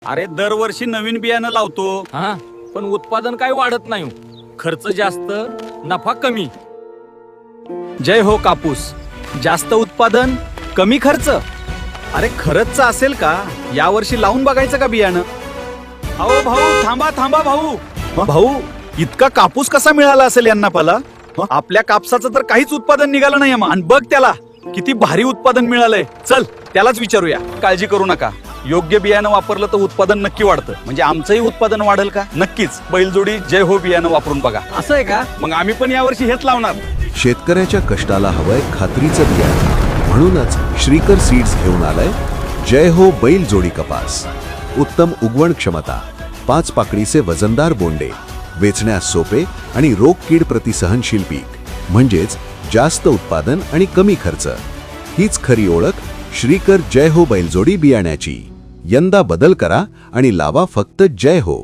अरे दरवर्षी नवीन बियाणं लावतो. हा, पण उत्पादन काय वाढत नाही. खर्च जास्त, नफा कमी. जय हो कापूस. जास्त उत्पादन, कमी खर्च. अरे खरंच असेल का? यावर्षी लावून बघायचं का बियाणं? अहो भाऊ, थांबा थांबा भाऊ. भाऊ, इतका कापूस कसा मिळाला असेल यांना पाला? आपल्या कापसाचं तर काहीच उत्पादन निघालं नाही आणि बघ त्याला किती भारी उत्पादन मिळालंय. चल त्यालाच विचारूया. काळजी करू नका, योग्य बियाणं वापरलं तर उत्पादन नक्की वाढतं. म्हणजे आमचंही उत्पादन वाढेल का? नक्कीच. बैलजोडी जय हो बियाणं वापरून बघा. असं आहे का? मग आम्ही पण यावर्षी हेच लावणार. शेतकऱ्याच्या कष्टाला हवंय खात्रीचं बियाणं. म्हणूनच श्रीकर सीड्स घेऊन आलंय जय हो बैल जोडी कपास. उत्तम उगवण क्षमता, 5 पाकळीचे वजनदार बोंडे, वेचण्यास सोपे आणि रोग कीड प्रतिसहनशील पीक. म्हणजेच जास्त उत्पादन आणि कमी खर्च. हीच खरी ओळख श्रीकर जय हो बैलजोडी बियाण्याची. यंदा बदल करा आणि लावा फक्त जय हो.